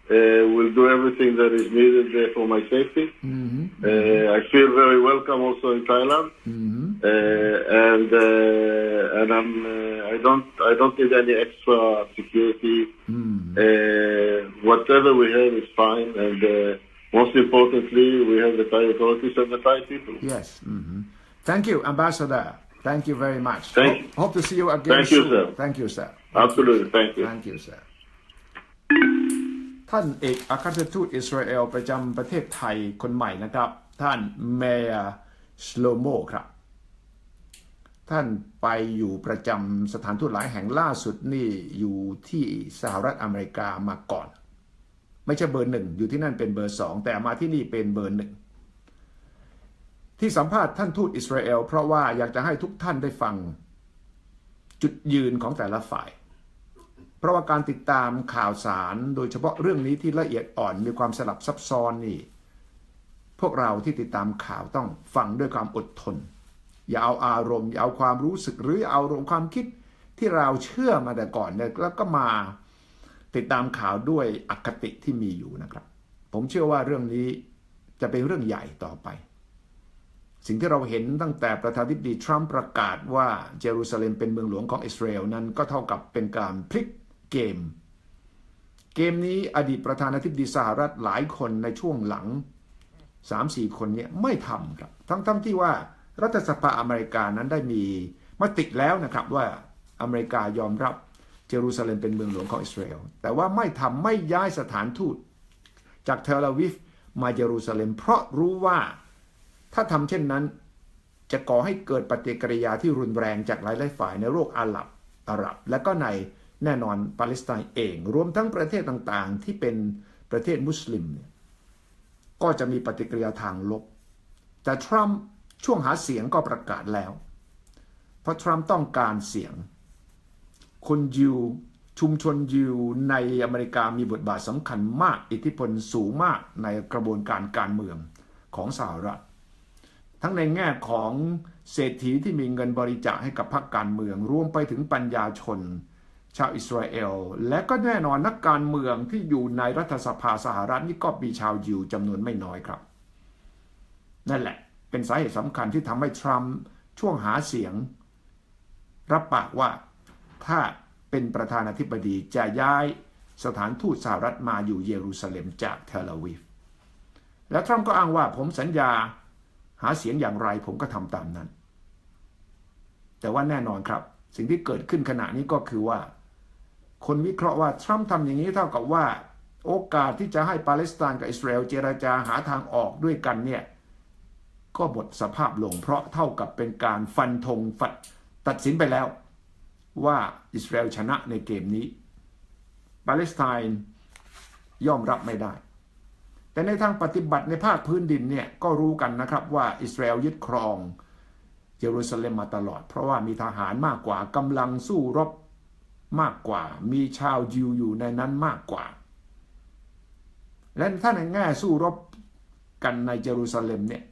will do everything that is needed for my safety. I feel very welcome also in Thailand, and I don't need any extra security. Whatever we have is fine, and most importantly, we have the Thai authorities and the Thai people. Yes. Thank you, Ambassador. Thank you very much. Hope to see you again. Thank you, sir. Thank you, sir. Absolutely. Thank you. Thank you, sir. ท่านเอกอัครราชทูตอิสราเอลประจำประเทศไทยคนใหม่นะครับท่านเมย์ชโลโมครับท่านไปอยู่ประจำสถานทูตหลายแห่งล่าสุดนี่อยู่ที่สหรัฐอเมริกามาก่อนไม่ใช่เบอร์ 1อยู่ที่นั่นเป็นเบอร์ 2แต่มาที่นี่เป็นเบอร์ 1ที่สัมภาษณ์ท่านทูตอิสราเอลเพราะว่าอยากจะให้ทุกท่านได้ฟังจุดยืนของแต่ละฝ่ายเพราะว่าการติดตามข่าวสารโดยเฉพาะเรื่องนี้ที่ละเอียดอ่อนมีความสลับซับซ้อนนี่พวกเราที่ติดตามข่าวต้องฟังด้วยความอดทนอย่าเอาอารมณ์อย่าเอาความรู้สึกหรือเอาอารมณ์ความคิดที่เราเชื่อมาแต่ก่อนเนี่ยแล้วก็มาติดตามข่าวด้วยอคติที่มีอยู่นะครับผมเชื่อว่าเรื่องนี้จะเป็นเรื่องใหญ่ต่อไปสิ่งที่เราเห็นตั้งแต่ประธานาธิบดีทรัมป์ประกาศว่าเยรูซาเล็มเป็นเมืองหลวงของอิสราเอลนั้นก็เท่ากับเป็นการพลิกเกมนี้อดีตประธานาธิบดีสหรัฐหลายคนในช่วงหลัง 3-4 คนนี้ไม่ทำครับทั้งที่ว่ารัฐสภาอเมริกานั้นได้มีมติแล้วนะครับว่าอเมริกายอมรับเยรูซาเล็มเป็นเมืองหลวงของอิสราเอลแต่ว่าไม่ย้ายสถานทูตจากเทลอาวิฟมาเยรูซาเล็มเพราะรู้ว่าถ้าทำเช่นนั้นจะก่อให้เกิดปฏิกิริยาที่รุนแรงจากหลายฝ่ายในโลกอาหรับและก็ในแน่นอนปาเลสไตน์เองรวมทั้งประเทศต่างๆที่เป็นประเทศมุสลิมก็จะมีปฏิกิริยาทางลบแต่ทรัมป์ช่วงหาเสียงก็ประกาศแล้วเพราะทรัมป์ต้องการเสียงคนยิวชุมชนยิวในอเมริกามีบทบาทสำคัญมากอิทธิพลสูงมากในกระบวนการการเมืองของสหรัฐทั้งในแง่ของเศรษฐีที่มีเงินบริจาคให้กับพรรคการเมืองรวมไปถึงปัญญาชนชาวอิสราเอลและก็แน่นอนนักการเมืองที่อยู่ในรัฐสภาสหรัฐนี่ก็มีชาวยิวจำนวนไม่น้อยครับนั่นแหละเป็นสาเหตุสำคัญที่ทำให้ทรัมป์ช่วงหาเสียงรับปากว่าถ้าเป็นประธานาธิบดีจะย้ายสถานทูตสหรัฐมาอยู่เยรูซาเล็มจากเทลอาวีฟแล้วทรัมป์ก็อ้างว่าผมสัญญาหาเสียงอย่างไรผมก็ทำตามนั้นแต่ว่าแน่นอนครับสิ่งที่เกิดขึ้นขณะนี้ก็คือว่าคนวิเคราะห์ว่าทรัมป์ทำอย่างนี้เท่ากับว่าโอกาสที่จะให้ปาเลสไตน์กับอิสราเอลเจรจาหาทางออกด้วยกันเนี่ยก็หมดสภาพลงเพราะเท่ากับเป็นการฟันธงตัดสินไปแล้วว่าอิสราเอลชนะในเกมนี้ปาเลสไตน์ย่อมรับไม่ได้แต่ในทางปฏิบัติในภาคพื้นดินเนี่ยก็รู้กันนะครับว่าอิสราเอลยึดครองเยรูซาเล็มมาตลอดเพราะว่ามีทหารมากกว่ากำลังสู้รบมากกว่ามีชาวยิวอยู่ในนั้นมากกว่าและถ้าในแง่สู้รบกันในเยรูซาเล็มเนี่ย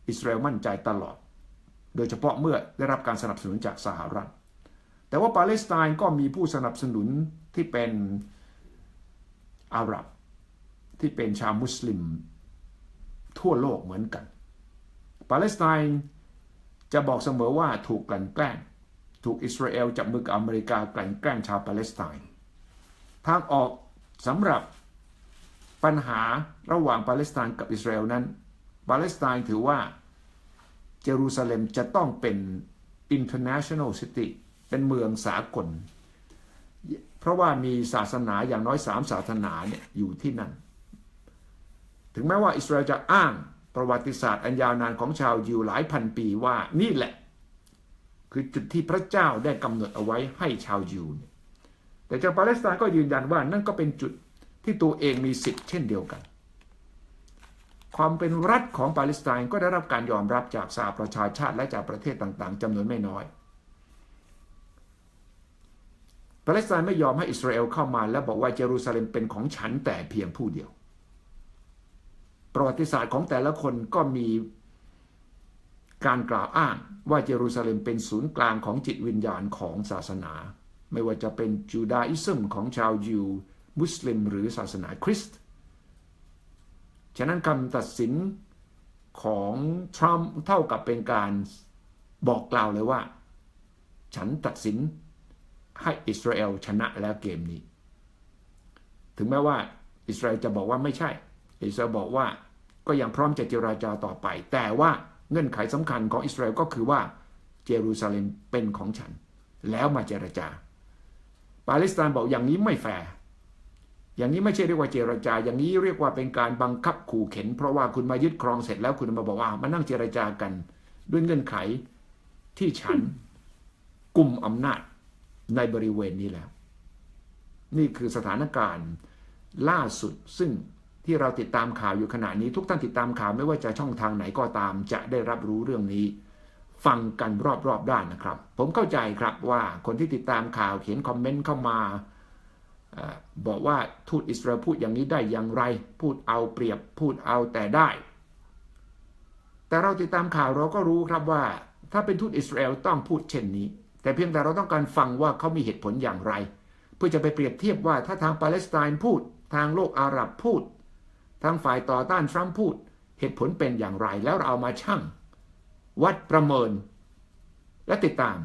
อิสราเอลมั่นใจตลอดโดยเฉพาะเมื่อได้รับการสนับสนุนจากสหรัฐแต่ว่าปาเลสไตน์ก็มีผู้สนับสนุนที่เป็นอาหรับที่เป็นชาวมุสลิมทั่วโลกเหมือนกันปาเลสไตน์จะบอกเสมอว่าถูกกลั่นแกล้งถูกอิสราเอลจับมือกับอเมริกากลั่นแกล้งชาวปาเลสไตน์ทางออกสำหรับปัญหาระหว่างปาเลสไตน์กับอิสราเอลนั้นปาเลสไตน์ถือว่าเยรูซาเล็มจะต้องเป็น international city เป็นเมืองสากลเพราะว่ามีศาสนาอย่างน้อย3ศาสนาเนี่ยอยู่ที่นั่นถึงแม้ว่าอิสราเอลจะอ้างประวัติศาสตร์อันยาวนานของชาวยิวหลายพันปีว่านี่แหละคือจุดที่พระเจ้าได้กำหนดเอาไว้ให้ชาวยิวแต่ชาวปาเลสไตน์ก็ยืนยันว่านั่นก็เป็นจุดที่ตัวเองมีสิทธิ์เช่นเดียวกันความเป็นรัฐของปาเลสไตน์ก็ได้รับการยอมรับจากสหประชาชาติและจากประเทศต่างๆจำนวนไม่น้อยปาเลสไตน์ไม่ยอมให้อิสราเอลเข้ามาและบอกว่าเยรูซาเล็มเป็นของฉันแต่เพียงผู้เดียวประวัติศาสตร์ของแต่ละคนก็มีการกล่าวอ้างว่าเยรูซาเล็มเป็นศูนย์กลางของจิตวิญญาณของศาสนาไม่ว่าจะเป็นจูดาอิซึมของชาวยิว มุสลิมหรือศาสนาคริสต์ฉะนั้นคำตัดสินของทรัมป์เท่ากับเป็นการบอกกล่าวเลยว่าฉันตัดสินให้อิสราเอลชนะแล้วเกมนี้ถึงแม้ว่าอิสราเอลจะบอกว่าไม่ใช่อิสราเอลบอกว่าก็ยังพร้อมจะเจรจาต่อไปแต่ว่าเงื่อนไขสำคัญของอิสราเอลก็คือว่าเยรูซาเล็มเป็นของฉันแล้วมาเจรจาปาเลสไตน์บอกอย่างนี้ไม่แฟร์อย่างนี้ไม่ใช่เรียกว่าเจรจาอย่างนี้เรียกว่าเป็นการบังคับขู่เข็นเพราะว่าคุณมายึดครองเสร็จแล้วคุณมาบอกว่ามานั่งเจรจากันด้วยเงื่อนไขที่ฉันกุมอำนาจในบริเวณนี้แล้วนี่คือสถานการณ์ล่าสุดซึ่งที่เราติดตามข่าวอยู่ขณะนี้ทุกท่านติดตามข่าวไม่ว่าจะช่องทางไหนก็ตามจะได้รับรู้เรื่องนี้ฟังกันรอบๆด้านนะครับผมเข้าใจครับว่าคนที่ติดตามข่าวเขียนคอมเมนต์เข้ามาบอกว่าทูตอิสราเอลพูดอย่างนี้ได้อย่างไรพูดเอาเปรียบพูดเอาแต่ได้แต่เราติดตามข่าวเราก็รู้ครับว่าถ้าเป็นทูตอิสราเอลต้องพูดเช่นนี้แต่เพียงแต่เราต้องการฟังว่าเขามีเหตุผลอย่างไรเพื่อจะไปเปรียบเทียบว่าถ้าทางปาเลสไตน์พูดทางโลกอาหรับพูดทางฝ่ายต่อต้านทรัมป์พูดเหตุผลเป็นอย่างไรแล้วเราเอามาชั่งวัดประเมินและติดตาม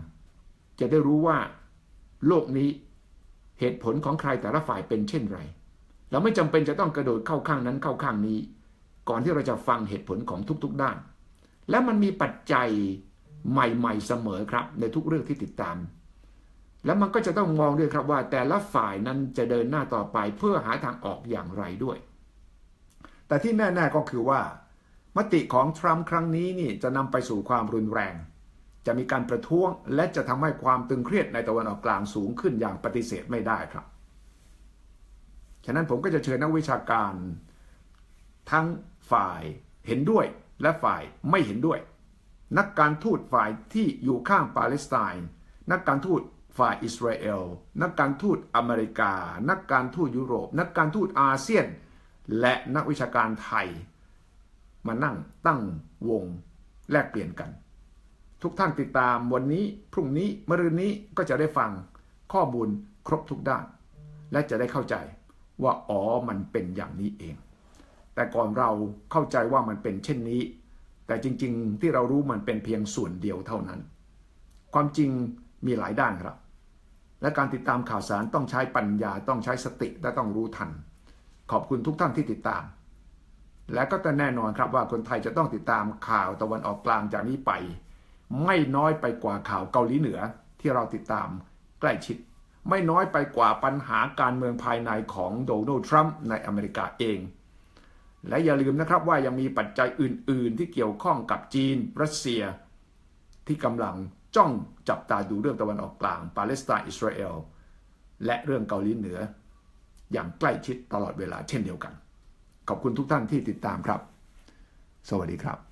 จะได้รู้ว่าโลกนี้เหตุผลของใครแต่ละฝ่ายเป็นเช่นไรเราไม่จำเป็นจะต้องกระโดดเข้าข้างนั้นเข้าข้างนี้ก่อนที่เราจะฟังเหตุผลของทุกๆด้านและมันมีปัจจัยใหม่ๆเสมอครับในทุกเรื่องที่ติดตามแล้วมันก็จะต้องมองด้วยครับว่าแต่ละฝ่ายนั้นจะเดินหน้าต่อไปเพื่อหาทางออกอย่างไรด้วยแต่ที่แน่ๆก็คือว่ามติของทรัมป์ครั้งนี้นี่จะนำไปสู่ความรุนแรงจะมีการประท้วงและจะทำให้ความตึงเครียดในตะวันออกกลางสูงขึ้นอย่างปฏิเสธไม่ได้ครับฉะนั้นผมก็จะเชิญนักวิชาการทั้งฝ่ายเห็นด้วยและฝ่ายไม่เห็นด้วยนักการทูตฝ่ายที่อยู่ข้างปาเลสไตน์นักการทูตฝ่ายอิสราเอลนักการทูตอเมริกานักการทูตยุโรปนักการทูตอาเซียนและนักวิชาการไทยมานั่งตั้งวงแลกเปลี่ยนกันทุกท่านติดตามวันนี้พรุ่งนี้มะรืนนี้ก็จะได้ฟังข้อมูลครบทุกด้านและจะได้เข้าใจว่าอ๋อมันเป็นอย่างนี้เองแต่ก่อนเราเข้าใจว่ามันเป็นเช่นนี้แต่จริงๆที่เรารู้มันเป็นเพียงส่วนเดียวเท่านั้นความจริงมีหลายด้านครับและการติดตามข่าวสารต้องใช้ปัญญาต้องใช้สติและต้องรู้ทันขอบคุณทุกท่านที่ติดตามและก็แน่นอนครับว่าคนไทยจะต้องติดตามข่าวตะวันออกกลางจากนี้ไปไม่น้อยไปกว่าข่าวเกาหลีเหนือที่เราติดตามใกล้ชิดไม่น้อยไปกว่าปัญหาการเมืองภายในของโดนัลด์ทรัมป์ในอเมริกาเองและอย่าลืมนะครับว่ายังมีปัจจัยอื่นๆที่เกี่ยวข้องกับจีนรัสเซียที่กำลังจ้องจับตาดูเรื่องตะวันออกกลางปาเลสไตน์อิสราเอลและเรื่องเกาหลีเหนืออย่างใกล้ชิดตลอดเวลาเช่นเดียวกันขอบคุณทุกท่านที่ติดตามครับสวัสดีครับ